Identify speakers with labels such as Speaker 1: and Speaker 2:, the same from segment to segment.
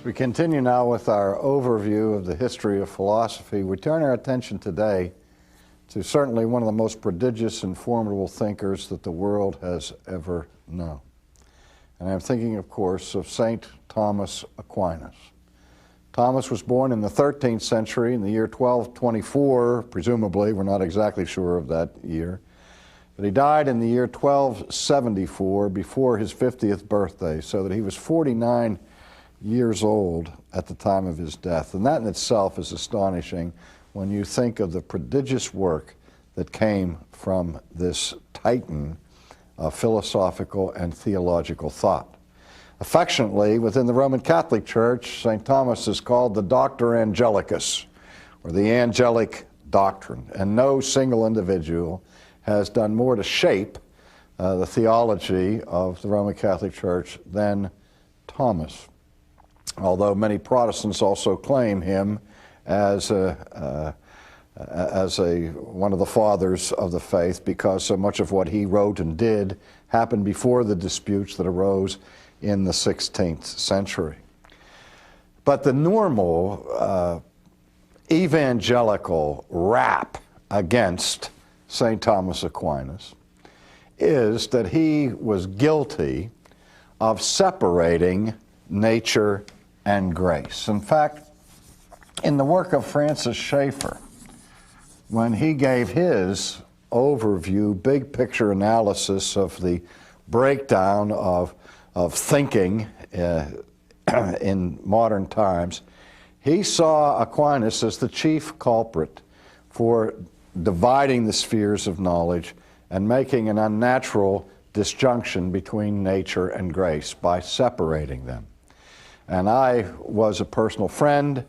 Speaker 1: We continue now with our overview of the history of philosophy. We turn our attention today to certainly one of the most prodigious and formidable thinkers that the world has ever known. And I'm thinking, of course, of St. Thomas Aquinas. Thomas was born in the 13th century in the year 1224, presumably. We're not exactly sure of that year. But he died in the year 1274 before his 50th birthday, so that he was 49 years old at the time of his death. And that in itself is astonishing when you think of the prodigious work that came from this titan of philosophical and theological thought. Affectionately, within the Roman Catholic Church, St. Thomas is called the Doctor Angelicus, or the angelic doctrine, and no single individual has done more to shape the theology of the Roman Catholic Church than Thomas. Although many Protestants also claim him as one of the fathers of the faith, because so much of what he wrote and did happened before the disputes that arose in the 16th century. But the normal evangelical rap against St. Thomas Aquinas is that he was guilty of separating nature and grace. In fact, in the work of Francis Schaeffer, when he gave his overview, big picture analysis of the breakdown of thinking in modern times, he saw Aquinas as the chief culprit for dividing the spheres of knowledge and making an unnatural disjunction between nature and grace by separating them. And I was a personal friend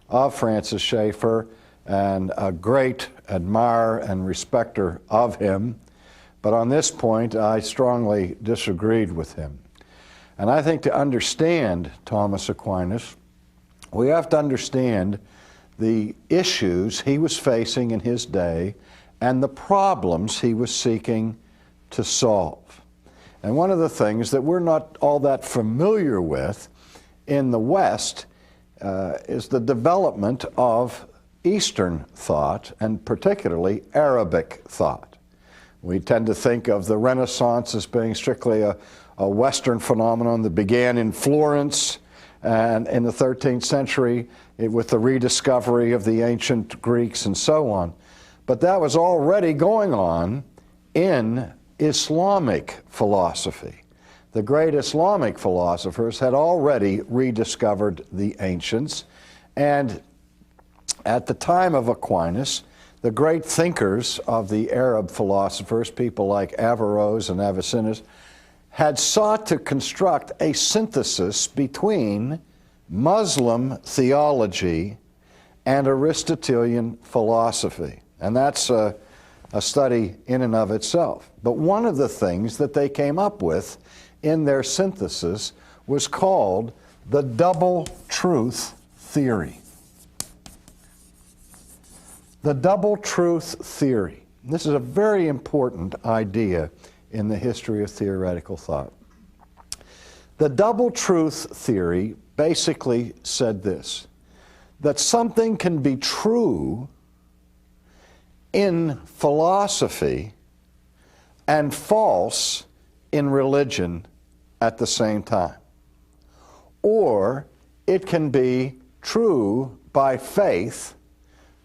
Speaker 1: of Francis Schaeffer and a great admirer and respecter of him, but on this point I strongly disagreed with him. And I think to understand Thomas Aquinas, we have to understand the issues he was facing in his day and the problems he was seeking to solve. And one of the things that we're not all that familiar with in the West is the development of Eastern thought, and particularly Arabic thought. We tend to think of the Renaissance as being strictly a Western phenomenon that began in Florence and in the 13th century with the rediscovery of the ancient Greeks and so on. But that was already going on in Islamic philosophy. The great Islamic philosophers had already rediscovered the ancients, and at the time of Aquinas, the great thinkers of the Arab philosophers, people like Averroes and Avicenna, had sought to construct a synthesis between Muslim theology and Aristotelian philosophy. And that's a study in and of itself. But one of the things that they came up with in their synthesis was called the double truth theory. The double truth theory. This is a very important idea in the history of theoretical thought. The double truth theory basically said this, that something can be true in philosophy and false in religion at the same time. Or it can be true by faith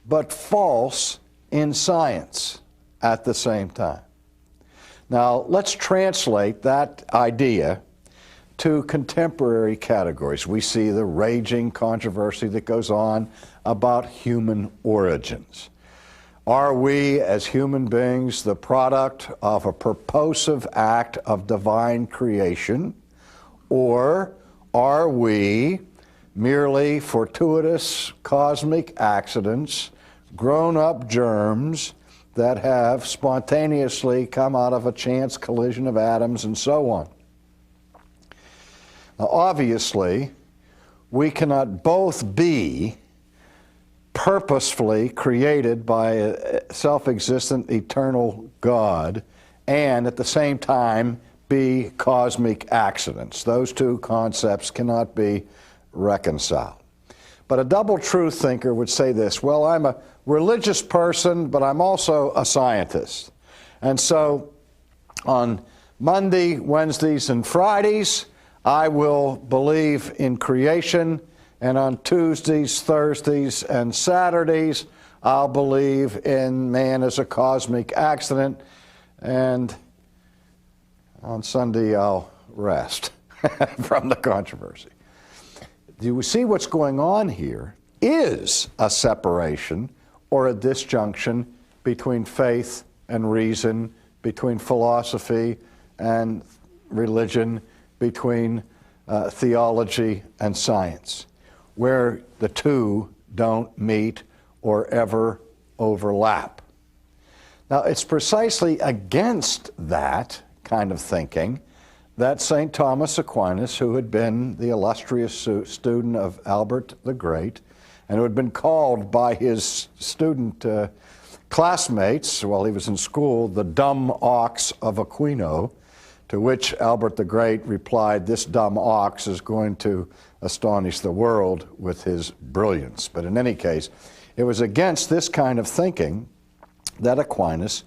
Speaker 1: but false in science at the same time. Now, let's translate that idea to contemporary categories. We see the raging controversy that goes on about human origins. Are we, as human beings, the product of a purposive act of divine creation, or are we merely fortuitous cosmic accidents, grown-up germs that have spontaneously come out of a chance collision of atoms and so on? Now, obviously, we cannot both be purposefully created by a self-existent eternal God and at the same time be cosmic accidents. Those two concepts cannot be reconciled. But a double truth thinker would say this: well, I'm a religious person, but I'm also a scientist. And so on Monday, Wednesdays, and Fridays, I will believe in creation, and on Tuesdays, Thursdays, and Saturdays, I'll believe in man as a cosmic accident, and on Sunday I'll rest from the controversy. Do you see what's going on here is a separation or a disjunction between faith and reason, between philosophy and religion, between theology and science, where the two don't meet or ever overlap. Now, it's precisely against that kind of thinking that St. Thomas Aquinas, who had been the illustrious student of Albert the Great, and who had been called by his student classmates while he was in school the dumb ox of Aquino, to which Albert the Great replied, "This dumb ox is going to astonish the world with his brilliance." But in any case, it was against this kind of thinking that Aquinas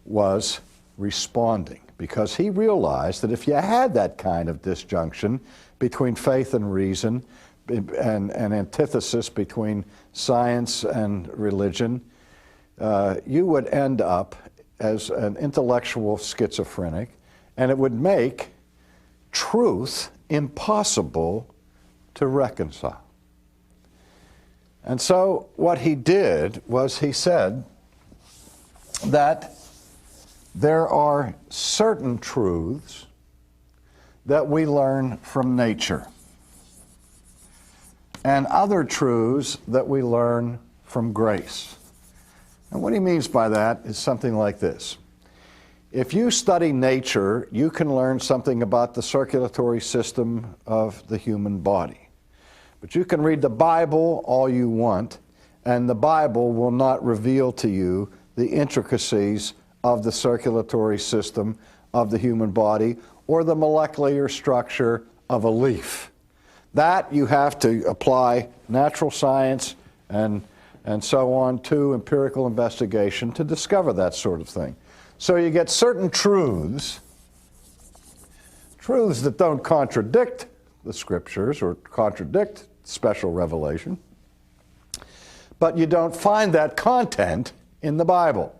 Speaker 1: was responding, because he realized that if you had that kind of disjunction between faith and reason, and antithesis between science and religion, you would end up as an intellectual schizophrenic, and it would make truth impossible to reconcile. And so what he did was he said that there are certain truths that we learn from nature, and other truths that we learn from grace. And what he means by that is something like this. If you study nature, you can learn something about the circulatory system of the human body. But you can read the Bible all you want, and the Bible will not reveal to you the intricacies of the circulatory system of the human body or the molecular structure of a leaf. That you have to apply natural science and so on to empirical investigation to discover that sort of thing. So you get certain truths that don't contradict the scriptures or contradict special revelation, but you don't find that content in the Bible.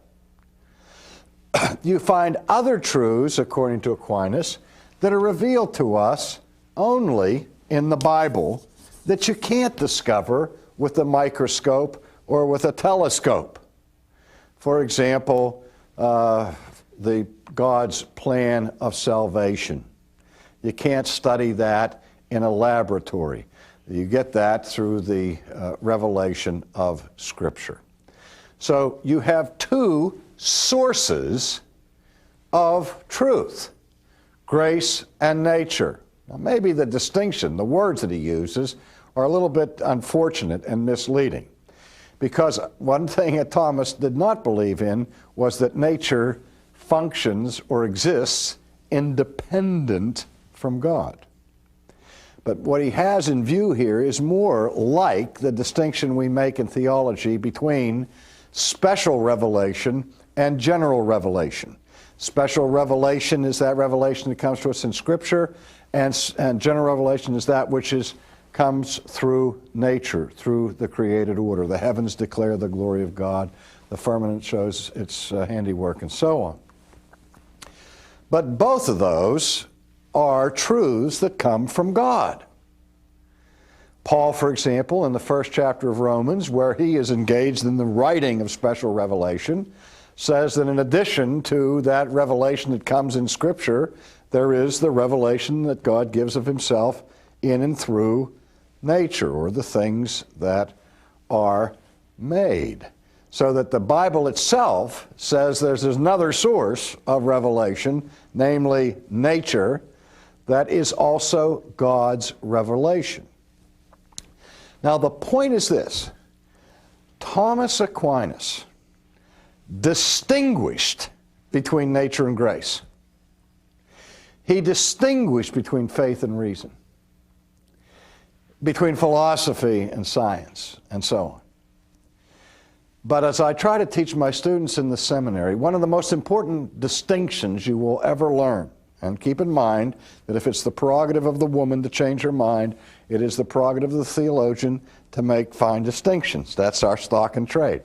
Speaker 1: You find other truths, according to Aquinas, that are revealed to us only in the Bible, that you can't discover with a microscope or with a telescope. For example, the God's plan of salvation. You can't study that in a laboratory. You get that through the revelation of Scripture. So you have two sources of truth, grace and nature. Now, maybe the distinction, the words that he uses, are a little bit unfortunate and misleading, because one thing that Thomas did not believe in was that nature functions or exists independent from God. But what he has in view here is more like the distinction we make in theology between special revelation and general revelation. Special revelation is that revelation that comes to us in Scripture, and general revelation is that which comes through nature, through the created order. The heavens declare the glory of God, the firmament shows its handiwork, and so on. But both of those are truths that come from God. Paul, for example, in the first chapter of Romans, where he is engaged in the writing of special revelation, says that in addition to that revelation that comes in Scripture, there is the revelation that God gives of himself in and through nature, or the things that are made. So that the Bible itself says there's another source of revelation, namely nature, that is also God's revelation. Now the point is this: Thomas Aquinas distinguished between nature and grace. He distinguished between faith and reason. between philosophy and science, and so on. But as I try to teach my students in the seminary, one of the most important distinctions you will ever learn, and keep in mind that if it's the prerogative of the woman to change her mind, it is the prerogative of the theologian to make fine distinctions. That's our stock and trade.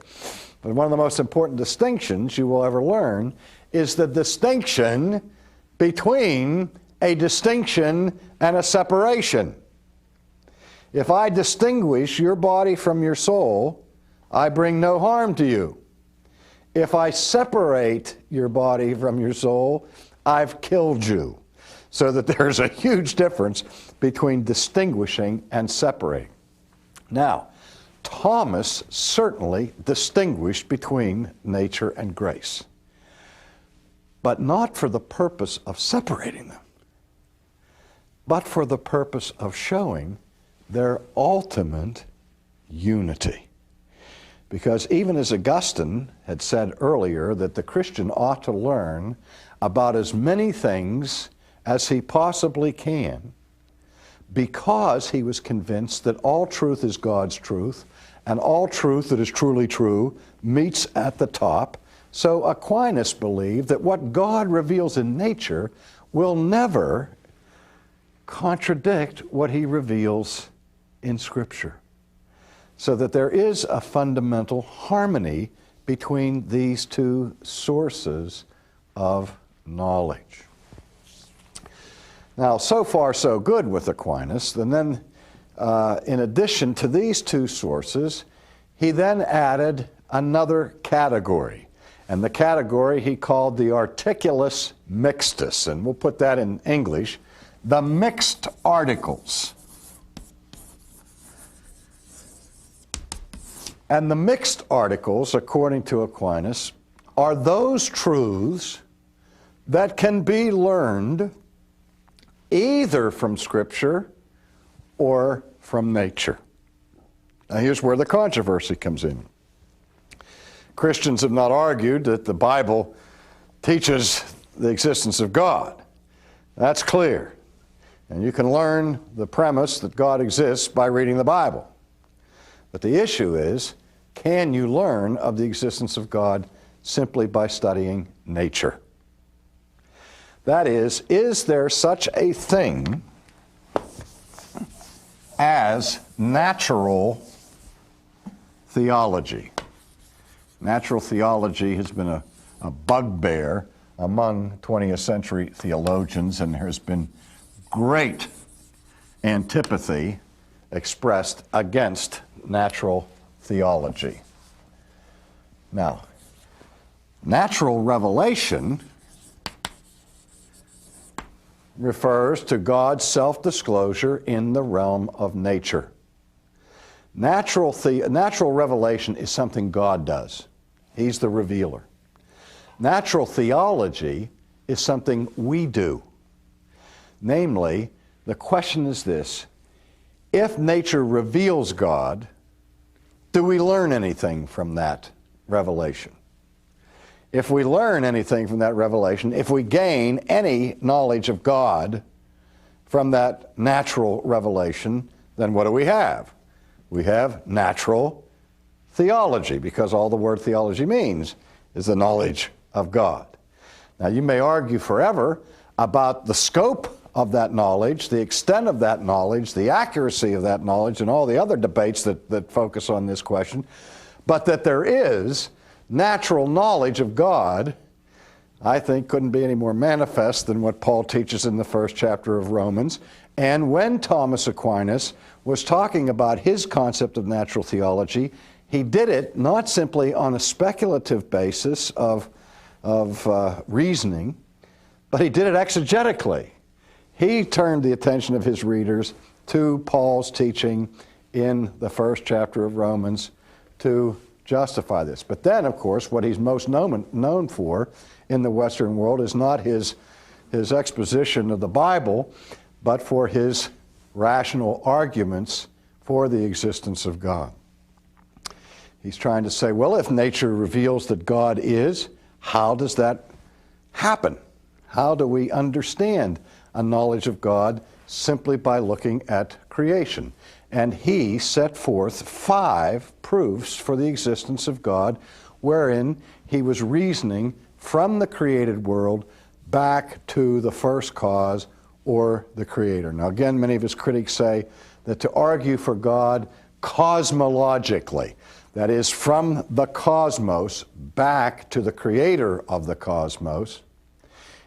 Speaker 1: But one of the most important distinctions you will ever learn is the distinction between a distinction and a separation. If I distinguish your body from your soul, I bring no harm to you. If I separate your body from your soul, I've killed you. So that there's a huge difference between distinguishing and separating. Now, Thomas certainly distinguished between nature and grace, but not for the purpose of separating them, but for the purpose of showing their ultimate unity. Because even as Augustine had said earlier that the Christian ought to learn about as many things as he possibly can, because he was convinced that all truth is God's truth, and all truth that is truly true meets at the top, so Aquinus believed that what God reveals in nature will never contradict what he reveals in Scripture. So that there is a fundamental harmony between these two sources of knowledge. Now, so far so good with Aquinas, and then in addition to these two sources, he then added another category. And the category he called the articulus mixtus, and we'll put that in English, the mixed articles. And the mixed articles, according to Aquinas, are those truths that can be learned either from Scripture or from nature. Now here's where the controversy comes in. Christians have not argued that the Bible teaches the existence of God. That's clear. And you can learn the premise that God exists by reading the Bible. But the issue is, can you learn of the existence of God simply by studying nature? That is there such a thing as natural theology? Natural theology has been a bugbear among 20th century theologians, and there's been great antipathy expressed against natural theology. Now, natural revelation refers to God's self-disclosure in the realm of nature. Natural revelation is something God does. He's the revealer. Natural theology is something we do. Namely, the question is this: if nature reveals God, do we learn anything from that revelation? If we learn anything from that revelation, if we gain any knowledge of God from that natural revelation, then what do we have? We have natural theology, because all the word theology means is the knowledge of God. Now, you may argue forever about the scope of that knowledge, the extent of that knowledge, the accuracy of that knowledge, and all the other debates that focus on this question, but that there is natural knowledge of God, I think couldn't be any more manifest than what Paul teaches in the first chapter of Romans. And when Thomas Aquinas was talking about his concept of natural theology, he did it not simply on a speculative basis of reasoning, but he did it exegetically. He turned the attention of his readers to Paul's teaching in the first chapter of Romans to justify this. But then, of course, what he's most known for in the Western world is not his exposition of the Bible, but for his rational arguments for the existence of God. He's trying to say, well, if nature reveals that God is, how does that happen? How do we understand a knowledge of God simply by looking at creation? and he set forth 5 proofs for the existence of God, wherein he was reasoning from the created world back to the first cause or the Creator. Now again, many of his critics say that to argue for God cosmologically, that is, from the cosmos back to the Creator of the cosmos,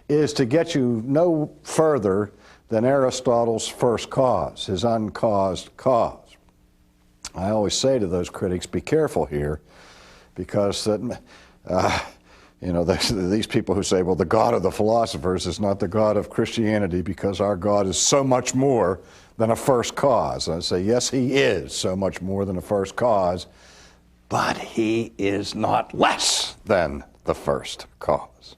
Speaker 1: is to get you no further than Aristotle's first cause, his uncaused cause. I always say to those critics, be careful here, because these people who say, well, the God of the philosophers is not the God of Christianity because our God is so much more than a first cause. And I say, yes, he is so much more than a first cause, but he is not less than the first cause.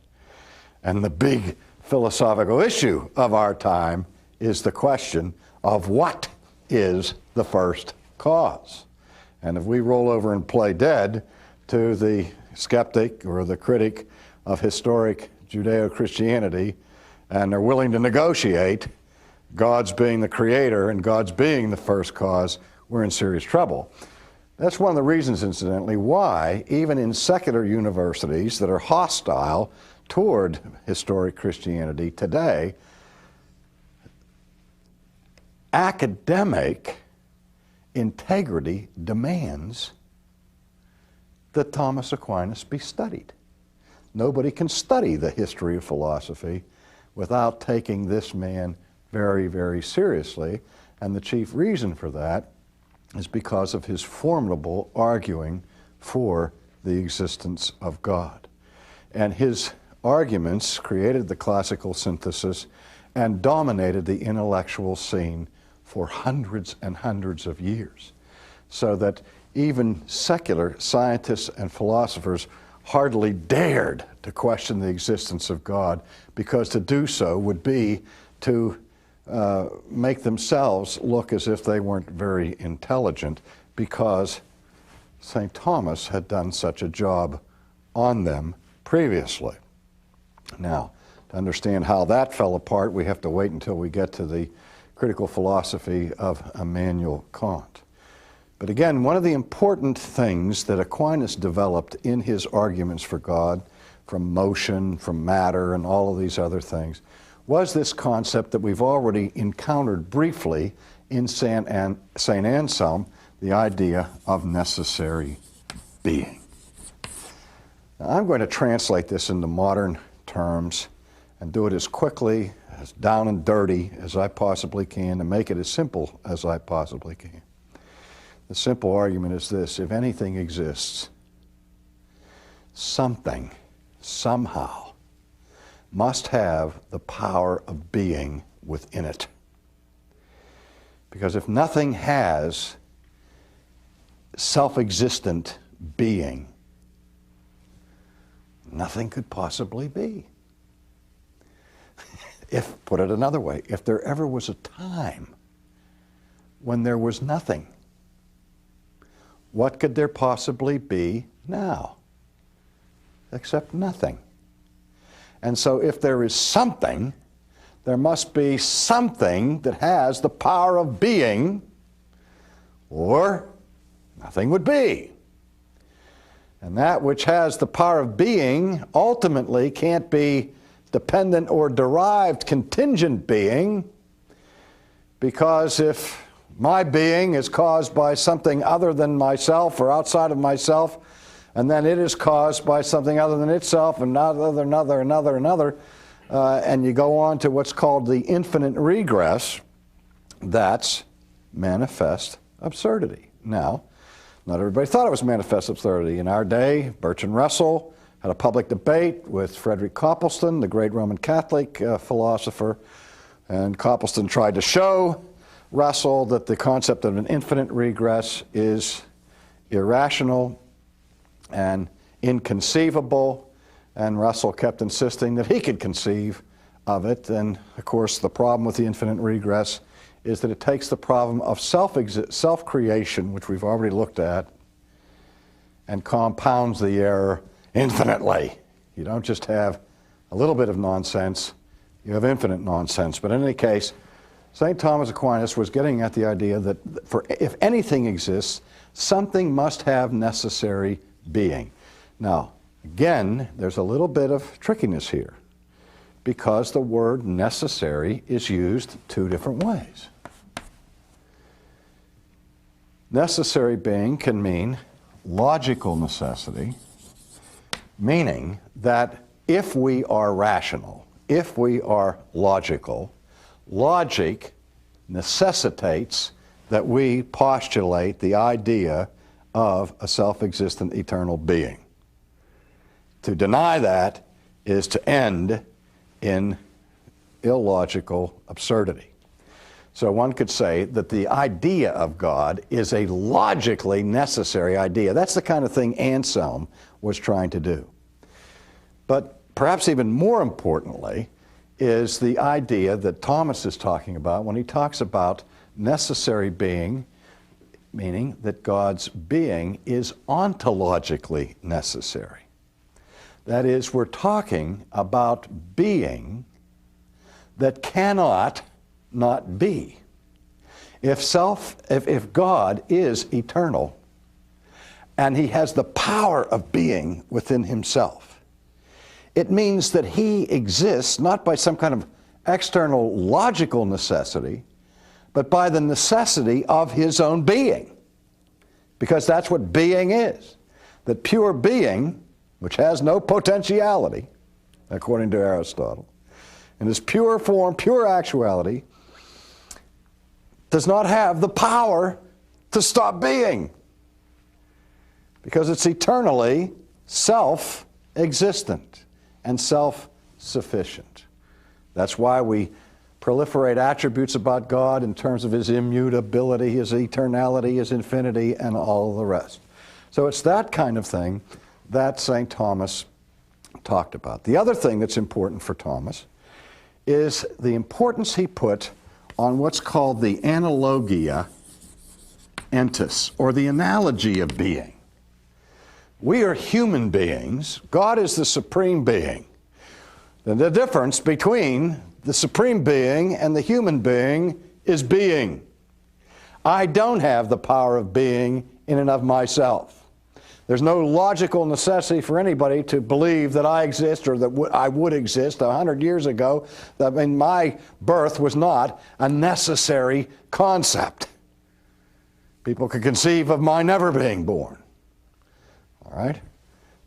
Speaker 1: And the big philosophical issue of our time is the question of what is the first cause. And if we roll over and play dead to the skeptic or the critic of historic Judeo-Christianity, and they're willing to negotiate God's being the creator and God's being the first cause, we're in serious trouble. That's one of the reasons, incidentally, why even in secular universities that are hostile toward historic Christianity today, academic integrity demands that Thomas Aquinas be studied. Nobody can study the history of philosophy without taking this man very, very seriously, and the chief reason for that is because of his formidable arguing for the existence of God. And his arguments created the classical synthesis and dominated the intellectual scene for hundreds and hundreds of years, so that even secular scientists and philosophers hardly dared to question the existence of God, because to do so would be to make themselves look as if they weren't very intelligent, because St. Thomas had done such a job on them previously. Now, to understand how that fell apart, we have to wait until we get to the critical philosophy of Immanuel Kant. But again, one of the important things that Aquinas developed in his arguments for God, from motion, from matter, and all of these other things, was this concept that we've already encountered briefly in St. Anselm, the idea of necessary being. Now, I'm going to translate this into modern terms and do it as quickly, as down and dirty as I possibly can, and make it as simple as I possibly can. The simple argument is this: if anything exists, something, somehow, must have the power of being within it. Because if nothing has self-existent being, nothing could possibly be. If, put it another way, if there ever was a time when there was nothing, what could there possibly be now except nothing? And so if there is something, there must be something that has the power of being, or nothing would be. And that which has the power of being ultimately can't be dependent or derived contingent being, because if my being is caused by something other than myself or outside of myself, and then it is caused by something other than itself, and another, and you go on to what's called the infinite regress, that's manifest absurdity. Now, not everybody thought it was manifest absurdity. In our day, Bertrand Russell had a public debate with Frederick Copleston, the great Roman Catholic philosopher, and Copleston tried to show Russell that the concept of an infinite regress is irrational and inconceivable, and Russell kept insisting that he could conceive of it. And of course, the problem with the infinite regress is that it takes the problem of self-creation, which we've already looked at, and compounds the error infinitely. You don't just have a little bit of nonsense, you have infinite nonsense. But in any case, St. Thomas Aquinas was getting at the idea that if anything exists, something must have necessary being. Now, again, there's a little bit of trickiness here, because the word necessary is used two different ways. Necessary being can mean logical necessity, meaning that if we are rational, if we are logical, logic necessitates that we postulate the idea of a self-existent eternal being. To deny that is to end in illogical absurdity. So one could say that the idea of God is a logically necessary idea. That's the kind of thing Anselm was trying to do. But perhaps even more importantly is the idea that Thomas is talking about when he talks about necessary being, meaning that God's being is ontologically necessary. That is, we're talking about being that cannot not be. If God is eternal and he has the power of being within himself, it means that he exists not by some kind of external logical necessity, but by the necessity of his own being. Because that's what being is. That pure being, which has no potentiality, according to Aristotle, in its pure form, pure actuality, does not have the power to stop being. Because it's eternally self-existent and self-sufficient. That's why we proliferate attributes about God in terms of his immutability, his eternality, his infinity, and all the rest. So it's that kind of thing that St. Thomas talked about. The other thing that's important for Thomas is the importance he put on what's called the analogia entis, or the analogy of being. We are human beings. God is the supreme being. And the difference between the supreme being and the human being is being. I don't have the power of being in and of myself. There's no logical necessity for anybody to believe that I exist or that I would exist 100 years ago. I mean, my birth was not a necessary concept. People could conceive of my never being born. All right?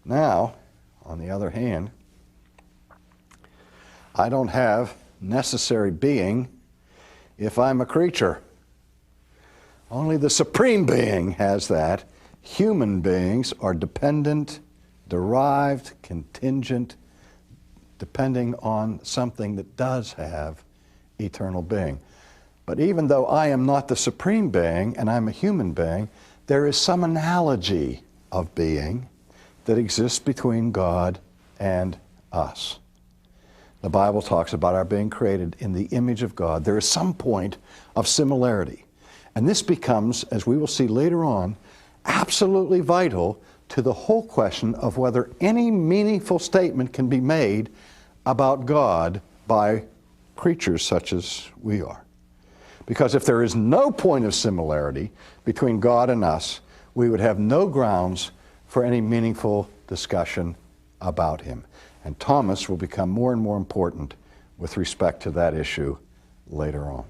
Speaker 1: Now, on the other hand, I don't have necessary being if I'm a creature. Only the supreme being has that. Human beings are dependent, derived, contingent, depending on something that does have eternal being. But even though I am not the supreme being and I'm a human being, there is some analogy of being that exists between God and us. The Bible talks about our being created in the image of God. There is some point of similarity. And this becomes, as we will see later on, absolutely vital to the whole question of whether any meaningful statement can be made about God by creatures such as we are. Because if there is no point of similarity between God and us, we would have no grounds for any meaningful discussion about him. And Thomas will become more and more important with respect to that issue later on.